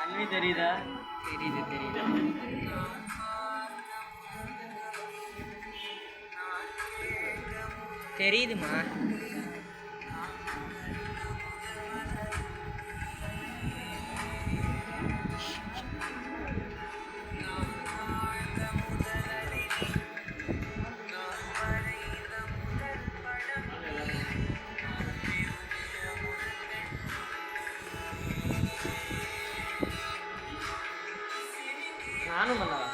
அன்வி தெரியுதா? தெரியுது தெரியுது. தெரியுதுமா. நானும் பண்ணவா?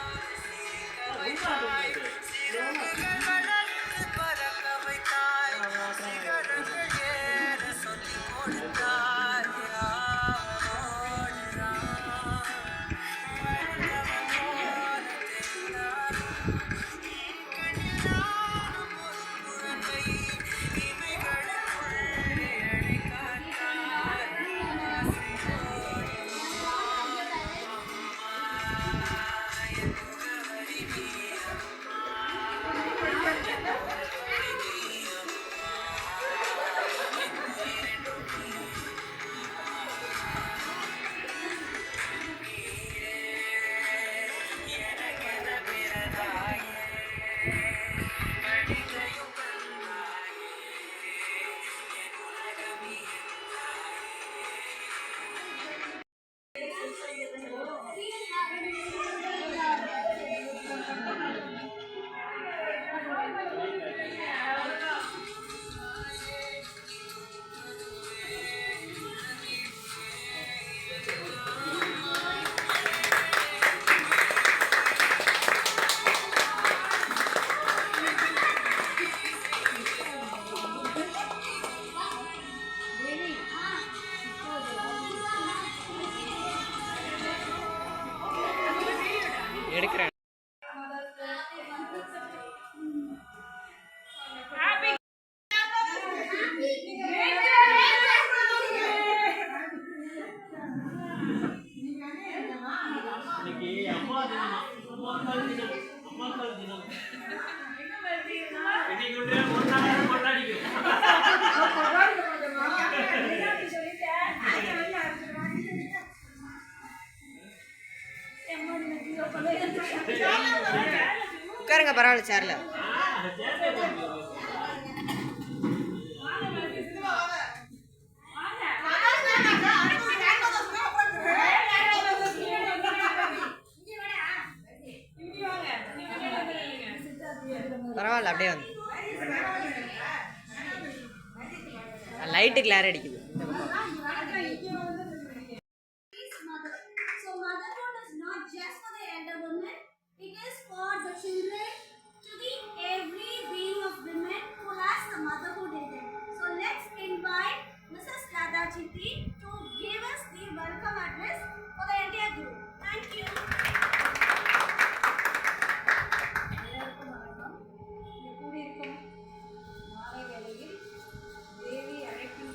எடுக்கிறேன். உட்காருங்க, பரவாயில்ல, சேர்ல. பரவாயில்ல, அப்படியே வந்து லைட்டு கிளார் அடிக்குது. It is for the children, to the every being of women who has the motherhood in them. So let's invite Mrs. Radha Chitti to give us the welcome address for the entire group. Thank you. எல்லாருக்கும் வணக்கம். இங்கே கூடியிருக்கும் மாலை வேளையில் தேவி அழைப்பின்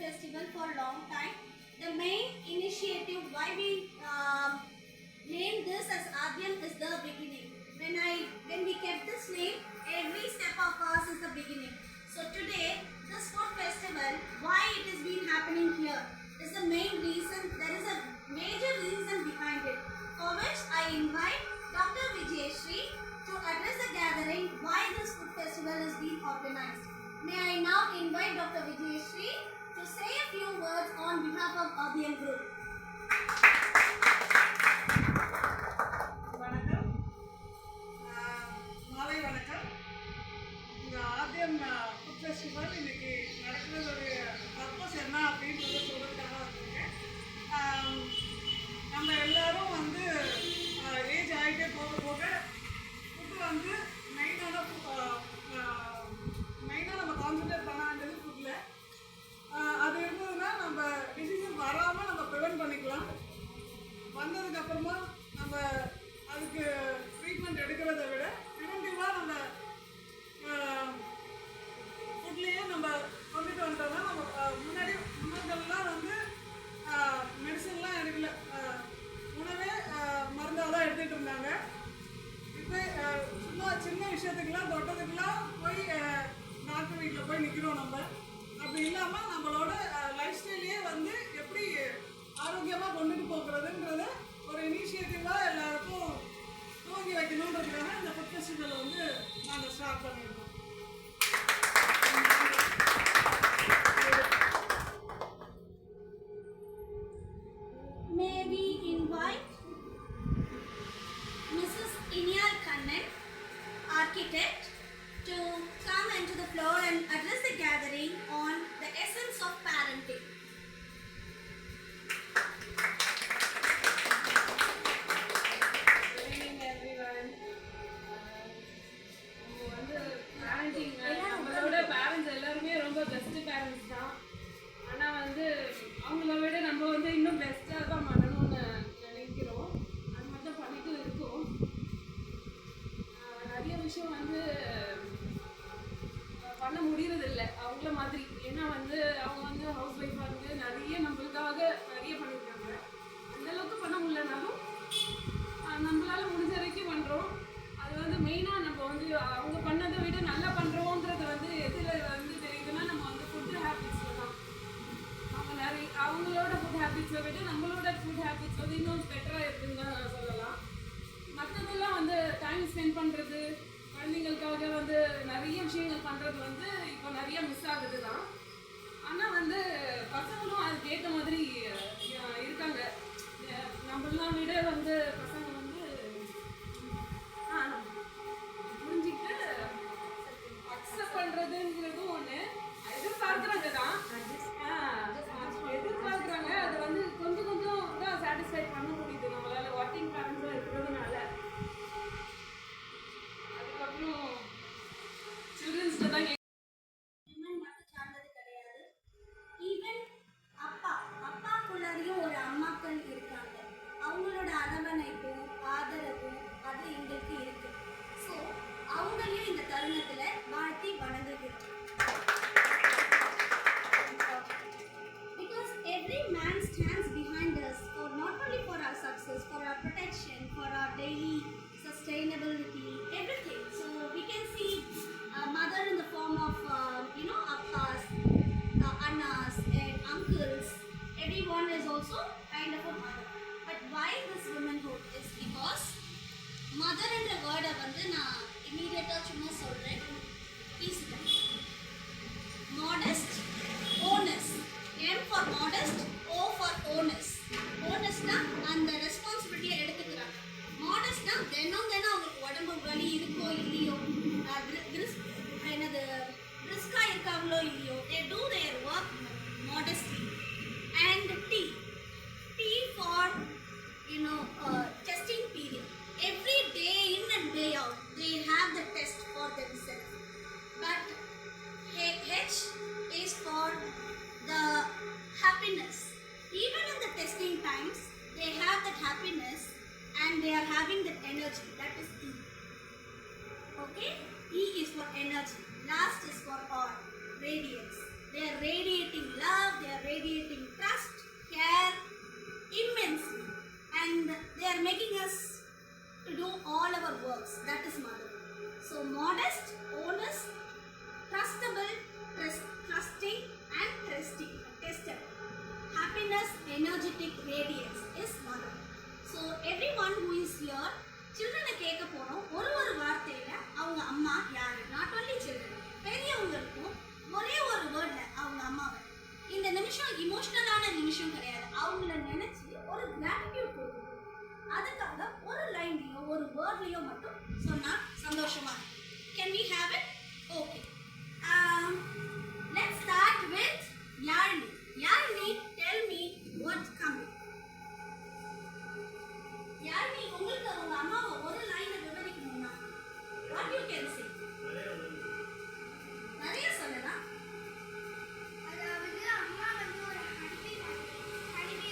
festival for a long time. The main initiative why we named this as Adhyam is the beginning. When we kept this name, every step of ours is the beginning. So today, this food festival, why it is been happening here is the main reason. There is a major reason behind it, for which I invite Dr. Vijayashree to address the gathering why this food festival is being organized. May I now invite Dr. Vijayashree to say a few words on behalf of Adhyam Group. வணக்கம், மாலை வணக்கம். இந்த ஆத்யம் food festival இன்னைக்கு நடக்கிறதோடைய purpose என்ன அப்படின்றத சொல்றதுக்காக வந்திருக்கேன். நம்ம எல்லாரும் வந்து ஏஜ் ஆகிட்டே போக போக ஃபுட்டு வந்து மெயினாக நம்ம கான்சன்ட்ரேட் பண்ண வேண்டியது ஃபுட்டில். அது இருந்ததுன்னா நம்ம டிசீஸஸ் வராமல் நம்ம ப்ரிவென்ட் பண்ணிக்கலாம். வந்ததுக்கப்புறமா நம்ம அதுக்கு invite Mrs. Inyal Kannan, architect, to come into the floor and address the gathering on the essence of parenting. Good evening everyone. நம்ம வந்து parenting நம்மளோட பேரண்ட்ஸ் எல்லாருமே ரொம்ப பெஸ்ட் பேரண்ட்ஸ் தான். ஆனால் வந்து அவங்கள விட நம்ம வந்து இன்னும் பெஸ்ட்டாக தான் பண்ணணும்னு நினைக்கிறோம். அது மட்டும் பண்ணிட்டு இருக்கோம். நிறைய விஷயம் வந்து பண்ண முடியறதில்லை அவங்கள மாதிரி. ஏன்னா வந்து அவங்க வந்து ஹவுஸ் ஒய்ஃபாக இருந்து நிறைய நம்மளுக்காக நிறைய பண்ணியிருக்காங்க. அந்தளவுக்கு பண்ண முடியலனாலும் நம்மளால முடிஞ்ச வரைக்கும் பண்ணுறோம். அது வந்து மெயினாக நம்ம வந்து அவங்க பண்ணதை விட நல்லா பண்ணுறோன்றது வந்து எதில் வந்து தெரியுதுன்னா நம்ம வந்து ஃபுட் ஹேபிட்ஸில் தான். அவங்க நிறைய அவங்களோட ஃபுட் ஹேபிட்ஸை விட நம்மளோட ஃபுட் ஹேபிட்ஸ் வந்து இன்னும் பெட்டராக இருக்குன்னு தான் சொல்லலாம். மற்றதெல்லாம் வந்து டைம் ஸ்பெண்ட் பண்ணுறது, குழந்தைங்களுக்காக வந்து நிறைய விஷயங்கள் பண்ணுறது வந்து இப்போ நிறைய மிஸ் ஆகுது தான். ஆனால் வந்து பசங்களும் அதுக்கேற்ற மாதிரி இருக்காங்க. நம்மளாம் விட வந்து பசங்க வந்து புரிஞ்சுக்கிட்டு அக்செப்ட் பண்ணுறதுங்கிறதும் ஒன்று எதிர்பார்க்குறாங்க தான். எதிர்பார்க்குறாங்க. அது வந்து கொஞ்சம் கொஞ்சம் தான் சாட்டிஸ்ஃபை பண்ண முடியுது நம்மளால் ஒர்க்கிங் பேரண்ட்ஸாக இருக்கிறதுனால. அதுக்கப்புறம் சில்ட்ரன்ஸ்ட்டு தான் women மட்டும் சார்ந்தது கிடையாது. ஈவன் அப்பாக்குள்ளாரையும் ஒரு அம்மாக்கள் இருக்காங்க. அவங்களோட அரவணைப்பும் ஆதரவும் அது எங்களுக்கு இருக்கு. ஸோ அவங்களையும் இந்த தருணத்தில் வாழ்த்தி வணங்குகிறோம். Because every man stands behind us for not only for our success, for our protection, for our daily sustainability, everything. So we can see a mother in the form of appas, annas and uncles. Everyone is also kind of a mother. But why this womanhood is because mother என்ற வேர்டை வந்து நான் இமீடியட்டாக சும்மா சொல்கிறேன். Easy. Modest, onus. M for modest, O for onus. ஓனஸ்னா அந்த ரெஸ்பான்சிபிலிட்டியை எடுத்துக்கிறாங்க. மாடஸ்ட்னா தினம் அவங்களுக்கு உடம்பு வலி இருக்கோ இல்லையோ, என்னது ரிஸ்காக இருக்காங்களோ இல்லையோ, they do their work modestly. And T for testing period. Every day in and day out they have the test for themselves. But H is for the happiness. Even in the testing times they have that happiness and they are having that energy. That is E. Okay, E is for energy. Last is for all, radiance. They are radiating love, they are radiating trust, care immensely, and they are making us to do all our works. That is mother. So modest, honest, trustable, trusting and tested. Happiness, energetic, radiance is mother. So everyone who is here, children கேட்க போறோம். ஒரு வார்த்தையில அவங்க அம்மா யாரு? Not only children, பெரியவங்களுக்கும் ஒரே ஒரு வேர்ட்ல அவங்க அம்மாவை. இந்த நிமிஷம் இமோஷனலான நிமிஷம் கிடையாது. அவங்கள நினைச்சு ஒரு கிராட்டிடியூட் கொடுக்கணும். அதுக்காக ஒரு லைன்லயோ ஒரு வேர்ட்லயோ மட்டும் சொன்னா சந்தோஷமா இருக்கும். Can we have it? Okay. Let's start with Yarni. Yarni, tell me what's coming. Yarni, உங்களுக்கு உங்க அம்மாவை ஒரு லைன்ல விவரிக்கணும்னா what you can say? நிறைய சொல்லலாம். அதாவது அம்மா வந்து ஒரு ஹனிபி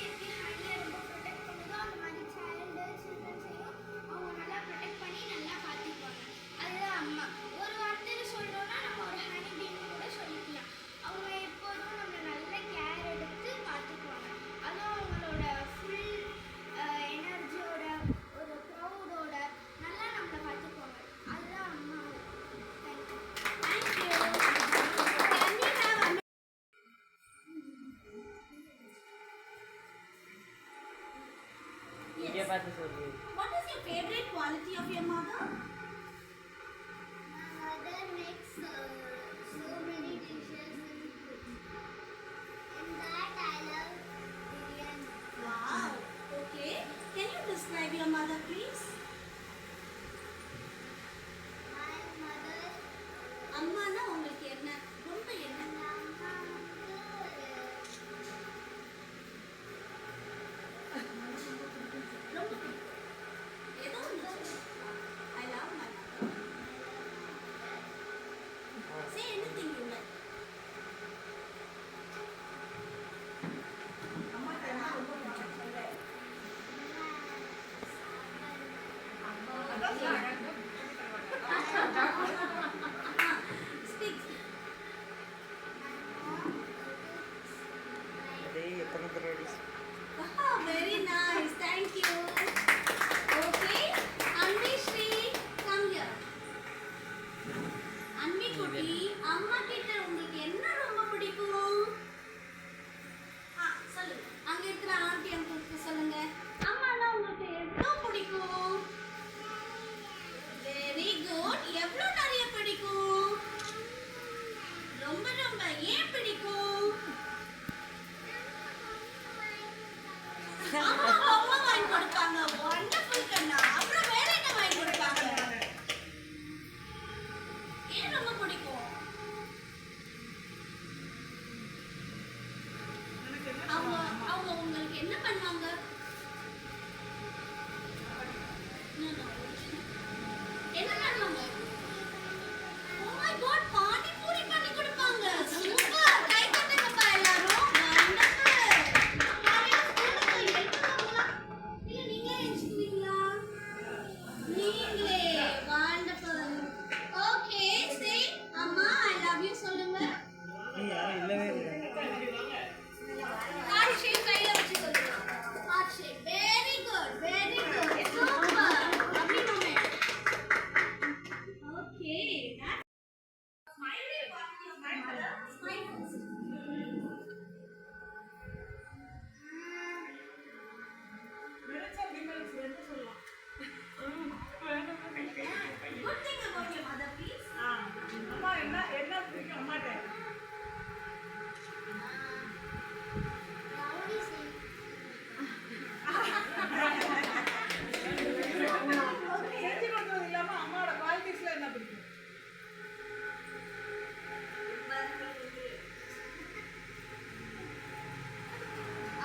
எப்படி ஹனியை ரொம்ப ப்ரொடெக்ட் பண்ணுதோ அந்த மாதிரி சில்ட்ரன்ஸையும் அவங்க நல்லா ப்ரொடெக்ட் பண்ணி நல்லா பார்த்துக்குவாங்க. அதுதான் அம்மா. ஒரு வார்த்தையில் சொல்லணும்னா நம்ம ஒரு ஹனிபின்னு கூட சொல்லிக்கலாம். அவங்க எப்போதும் நம்மளை நல்ல கேர் எடுத்து பார்த்துக்குவாங்க. அதுவும் அவங்களோட ஃபுல் எனர்ஜியோட ஒரு ப்ரௌடோட நல்லா நம்மளை பார்த்துக்குவாங்க. அதுதான் அம்மா. Thank you. Thank you. Can we have a இங்கே Yes. பார்த்து சொல்லு. What is your favorite quality of your mother? My mother makes so many dishes in food. In that I love biryani. Wow. Okay. your mother, please. அம்மானா உங்களுக்கு என்ன ரொம்ப என்ன ரொம்ப ஏதோ I love my mother. Say anything you like. Speak. அதே எத்தனை தடவை Wow, very nice. Thank you. Okay. Anvi Shri, come here. Anvi குட்டி, அம்மா கிட்ட உங்களுக்கு என்ன ரொம்ப பிடிக்கும்? சொல்லுங்க. அங்க இருக்கிற ஆண்டி அங்கிளுக்கு சொல்லுங்க. அம்மானா உங்களுக்கு எவ்வளவு பிடிக்கும்? Very good. எவ்வளவு நிறைய பிடிக்கும்? ரொம்ப ரொம்ப ஏன் பிடிக்கும்? அம்மா பொம்மை வாங்கி கொடுப்பாங்க. Wonderful கண்ணா. அப்புறம் வேற என்ன வாங்கி கொடுப்பாங்க? ஏன் ரொம்ப பிடிக்கும்? அவங்க உங்களுக்கு என்ன பண்ணுவாங்க? No, no. என்ன பண்ணுவாங்க? Oh my God, pani puri பண்ணி கொடுப்பாங்க. Super. கை தட்டுங்கப்பா எல்லாரும். Good thing about your mother, please. அம்மா என்ன பிடிக்கும் அம்மாட்ட? ஏஜ் கொடுத்தது இல்லாம அம்மாவோட குவாலிட்டிஸ்ல என்ன பிடிக்கும்?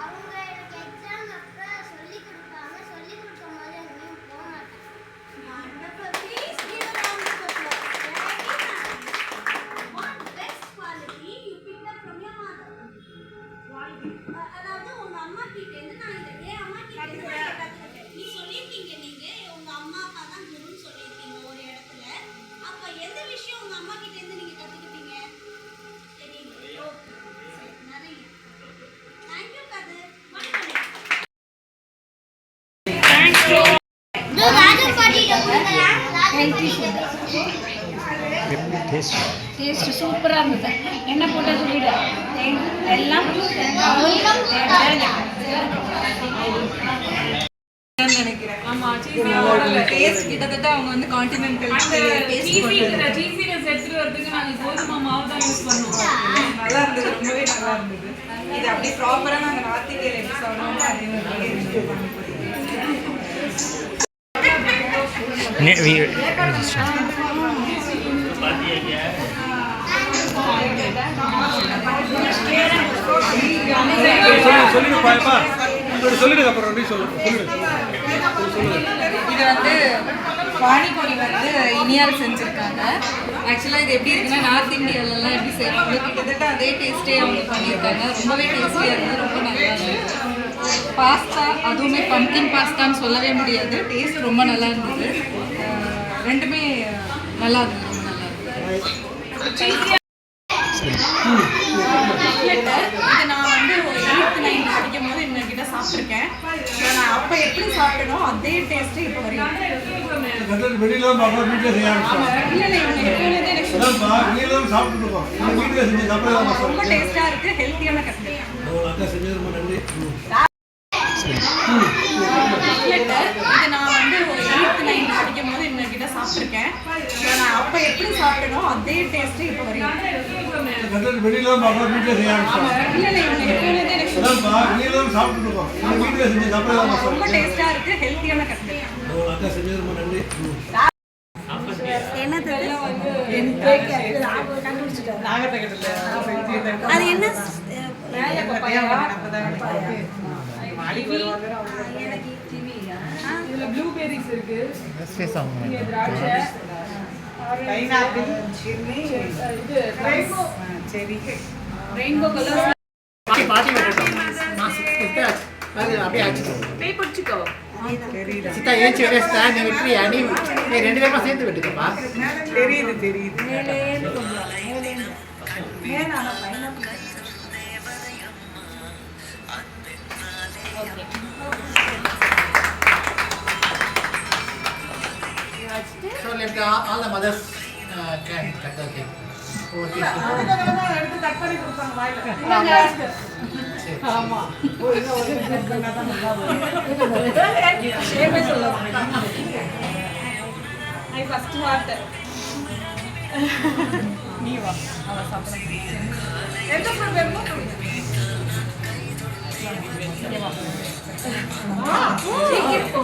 அவங்க எனக்கு எக்ஸாம் அப்ப சொல்லி கொடுப்பாங்க. சொல்லி கொடுக்கும் போது எங்கேயும் போக மாட்டேன். Wonderful. Please give a round of applause. Very nice. What best quality you picked up from your mother? அதாவது உங்க அம்மா கிட்ட இருந்து நான் இதை ஏன் அம்மா கிட்ட இருந்து நான் இதை கத்துக்கிட்டேன். நீ சொல்லியிருக்கீங்க நீங்க உங்க அம்மா அப்பா தான் குருன்னு சொல்லியிருக்கீங்க ஒரு இடத்துல. அப்ப எந்த விஷயம் உங்க அம்மா கிட்ட இருந்து நீங்க கத்துக்கிட்டீங்க? தெரியல. சரி, நிறைய. Thank you கது. வணக்கம். ராஜன் பாட்டிட்ட கொடுங்க. ராஜன் பாட்டிட்ட டேஸ்ட் சூப்பராக இருந்தது. என்ன போட்ட சொல்லிடு எல்லாம் நினைக்கிறேன். ஆமா, டேஸ்ட் கிட்டத்தட்ட அவங்க வந்து கான்டினென்டல் சீஸில செட்டு வரதுக்கு நாங்கள் கோதுமை மாவு தான் யூஸ் பண்ணுவோம். நல்லா இருந்தது, ரொம்பவே நல்லா இருந்தது. இது அப்படியே ப்ராப்பரா நாங்க நார்த் இந்தியால எப்படி சாப்பிடுவோமோ அதே மாதிரி பண்ணி இது வந்து பானிபூரி வந்து இனியால் செஞ்சுருக்காங்க. ஆக்சுவலாக இது எப்படி இருக்குன்னா நார்த் இந்தியாவிலலாம் எப்படி செய்வாங்க கிட்டத்தட்ட அதே டேஸ்ட்டே அவங்க பண்ணியிருக்காங்க. ரொம்பவே டேஸ்டியாக இருந்தது, ரொம்ப நல்லா இருந்தது. பாஸ்தா, அதுவுமே பம்கின் பாஸ்தான்னு சொல்லவே முடியாது, டேஸ்ட் ரொம்ப நல்லா இருந்தது. ரெண்டுமே நல்லா இருந்தது, ரொம்ப நல்லா இருந்தது. இது நான் வந்து ஒரு 8th 9th படிக்கும் போது இவங்ககிட்ட சாப்பிட்ருக்கேன். நான் அப்போ எப்படி சாப்பிட்டனோ அதே டேஸ்ட்டு இப்போ வரையும். வெளியில வீட்டில் செய்ய ரொம்ப டேஸ்டாக இருக்குது, ஹெல்த்தியான கற்றுக்கிட்டேன். ரொம்ப நன்றி. இது நான் வந்து ஒரு 8th 9th படிக்கும் போது இவங்ககிட்ட சாப்பிட்ருக்கேன். நான் அப்போ எப்படி சாப்பிட்டனோ அதே டேஸ்ட்டு இப்போ வரையும். வெளியில வீட்டில் செய்ய இவங்க அதான்ப்பா நீங்களும் சாப்பிட்டு இருக்கோம் இந்த வீட்டில் செஞ்சு சாப்பிட ரொம்ப டேஸ்டா இருக்கு, ஹெல்த்தியான கட்லெட். அக்கா செஞ்சது ரொம்ப நன்றி அது என்ன இதுல ப்ளூபெரிஸ் இருக்கு, இங்க திராட்சை, இது ரெயின்போ கலர். பேய் பிடிச்சிக்கோ. சீதா ஏன் செய்யறேஸ்தா நீ விட்டுறியா நீ ரெண்டு பேருமா சேர்ந்து விட்டுக்கப்பா So let all the mothers can cut the cake. எடுத்து கட் பண்ணி கொடுப்பாங்க வாயில. ஆமா. ஷேமே சொல்லுவாங்க. ஐ ஃபர்ஸ்ட் வார்த்தை. நீ வா, அவ சாப்பிடுங்க. எந்த ஃபுட் வேணுமோ கொடுங்க. சீக்கிரம் போ.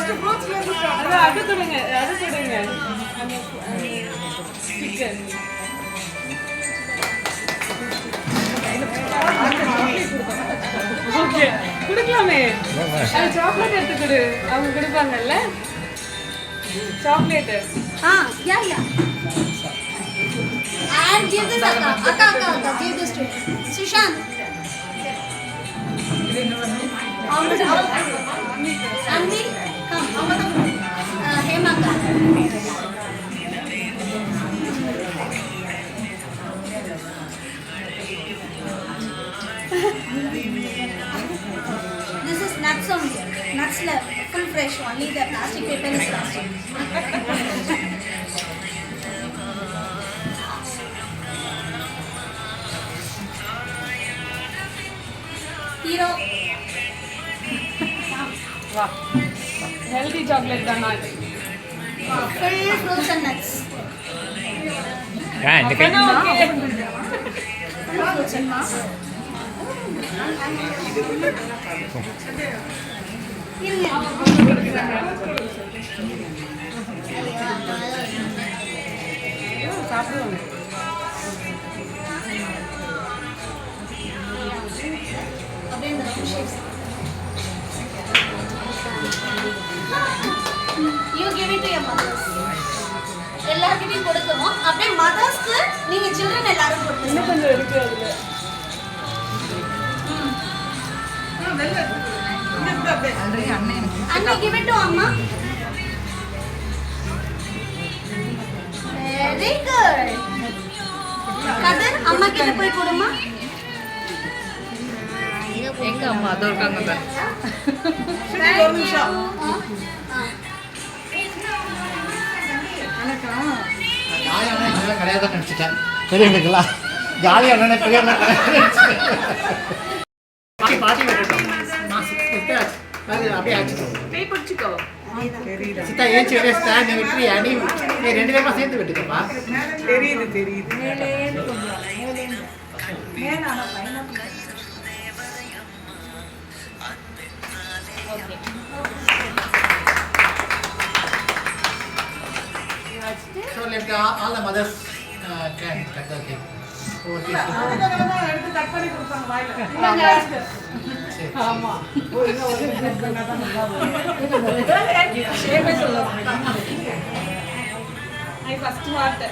அது கொடுங்க, அது கொடுங்க. சிக்கன் ஓகே குடுக்கலாமே. அது சாக்லேட் எடுத்து கொடு, அவங்க கொடுப்பாங்கல்ல chocolate. yeah. And give this Akka, give this to Sushant. Anvi, come. Hemanga. This is nuts only. Nuts left, full fresh. Only the plastic paper is plastic. Hero. வா, healthy chocolate தானா இது? Full fruits and nuts. அப்பனா okay. Full fruits and nuts. சாப்பிடுவாங்க. அப்படியே இந்த round shapes. You give it to your mothers. எல்லாருக்கிட்டையும் கொடுக்கணும். அப்படியே மதர்ஸ்க்கு நீங்க children எல்லாரும் கொடுக்கணும். இன்னும் கொஞ்சம் இருக்கு அதுல. அண்ணா give it to அம்மா. Very good. கதிர் அம்மா கிட்ட போய் கொடுமா. எங்க அம்மா அதோ இருக்காங்க பாரு. ஒரு நிமிஷம். ஜாலியான இதெல்லாம் கிடையாதுன்னு நினச்சிட்டேன் பெரியவங்களுக்குலாம் ஜாலியான பெரியவங்க பாட்டி விட்டுட்டோம் அது அப்படியே ஆச்சுக்கோ. பேய் பிடிச்சிக்கோ. சீதா ஏன் செய்யறேஸ்தா நீ விட்டுறியா நீ ரெண்டு பேருமா சேர்ந்து விட்டுக்கப்பா So let all the mothers can cut the cake. எடுத்து கட் பண்ணி கொடுப்பாங்க வாயில. ஆமா. ஷேமே சொல்லுவாங்க. ஐ ஃபர்ஸ்ட் வார்த்தை.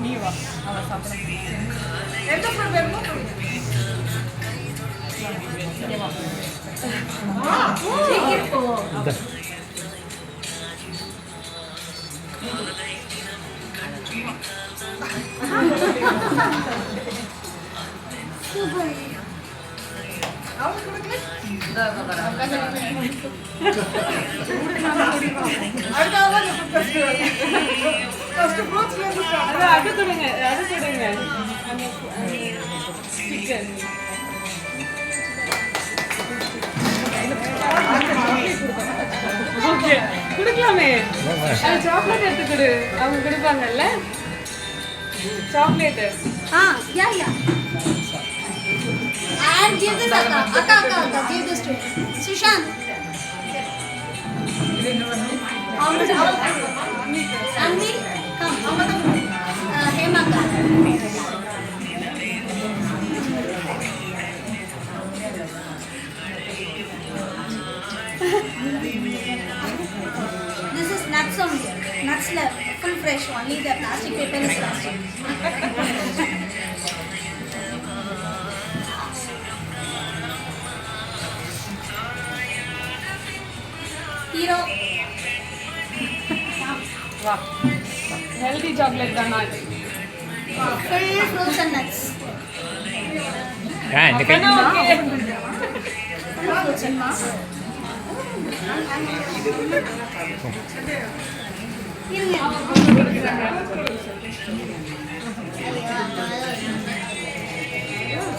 நீ வா, அவ சாப்பிடுங்க. எந்த ஃபுட் வேணுமோ கொடுங்க. சீக்கிரம் போ. அடுத்த ஃபர்ஸ்ட் ஃப்ரூட்ஸ்ல இருந்து ஸ்டார்ட். அது கொடுங்க, அது கொடுங்க. அந்த ஸ்டிக்கர். ஓகே, குடுக்கலாமே. அது சாக்லேட் எடுத்து கொடு. அவங்க கொடுப்பாங்கல்ல chocolate. Yeah. And give this Akka, give this to him. Sushant. Anvi, come. Hemaka. This is nuts only. Nuts left, full fresh. Only the plastic paper is plastic. Hero. வா. Healthy chocolate தானா இது? Full fruits and nuts. அப்பனா okay. Full fruits and nuts.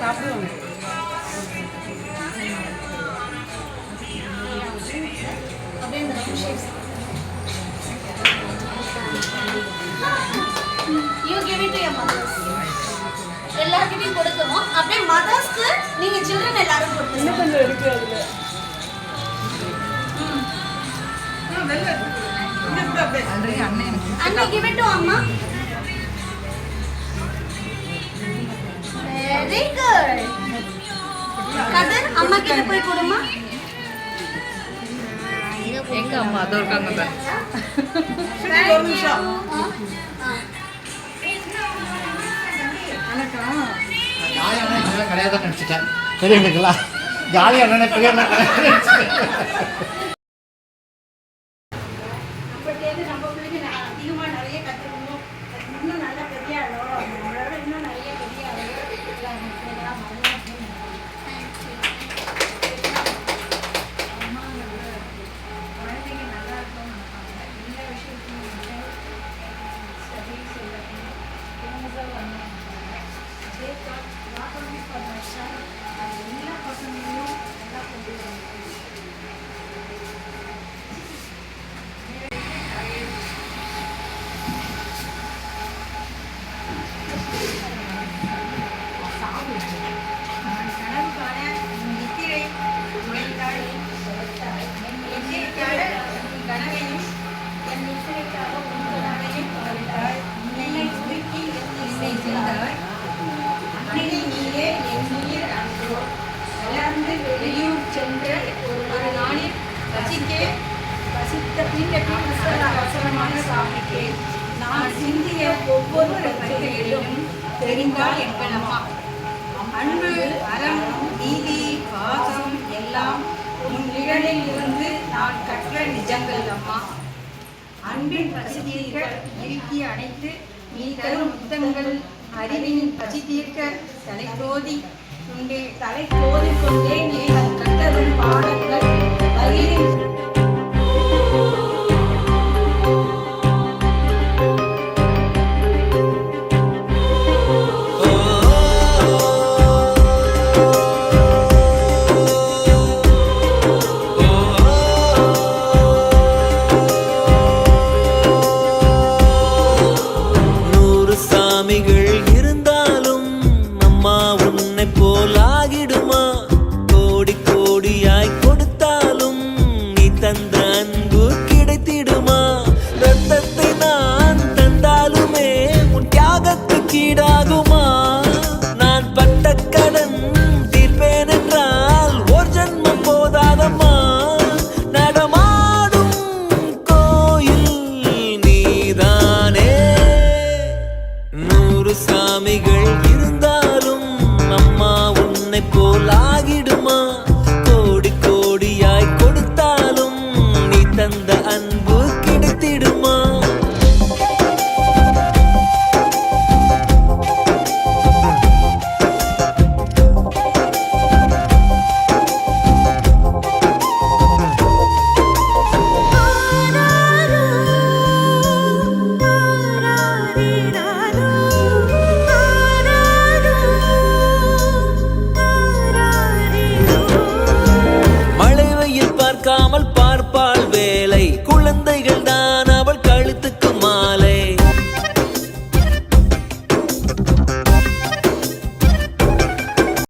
சாப்பிடுவாங்க. அப்படியே இந்த round shapes. You give it to your mothers. எல்லார்கிட்டயும் கொடுக்கணும். அப்படியே மதர்ஸ்க்கு நீங்க சில்ட்ரன் எல்லாரும் கொடுக்கணும். இன்னும் கொஞ்சம் இருக்கு அதுல. ஆல்ரெடி அண்ணன் எனக்கு அண்ணா give it to அம்மா. Very good. கதிர் அம்மா கிட்ட போய் கொடுமா. எங்க அம்மா அதோ இருக்காங்க பாரு. ஒரு நிமிஷம். ஜாலியாக அண்ணன் கிடையாது நினச்சிட்டேன் பெரியவங்களுக்குலாம் ஜாலியாக அண்ணன் பெரிய அண்ணன் நம்ம பிள்ளைங்க அதிகமா நிறைய கற்றுக்கணும். இன்னும் நல்லா பெரிய ஆளோ நம்மளோட இன்னும் நிறைய பெரிய ஆளோ குழந்தைங்க நல்லா இருக்கணும். எல்லா விஷயத்தையும் ஸ்டடீஸ் எல்லாத்தையும் not only for my son, அது எல்லா பசங்களையும் நல்லா கொண்டு வரணும். வெளியூர் சென்று ஒரு நாளில் வசித்த அவசரமான சாமிக்கு நான் சிந்திய ஒவ்வொரு வரிகளிலும் தெரிந்தால் என்பனம்மா. அன்பு, அறம், நீதி, பாசம் எல்லாம் உன் நிழலில் இருந்து நான் கற்ற நிஜங்கள் அம்மா. அன்பின் பசி தீர்க்க இறுக்கி அணைத்து நீ தரும் முத்தங்கள் அறிவின் பசி தீர்க்க தலை கோதி கொண்டே நீ கற்றரும் பாடங்கள் வயிறின் ஈடாகுமா? நான் பட்ட கடன் தீர்ப்பேன் என்றால் ஒரு ஜன்மம் போதாதம்மா. நடமாடும் கோயில் நீதானே. 100 சாமிகள் இருந்தாலும் அம்மா உன்னை போல் ஆகிடும்.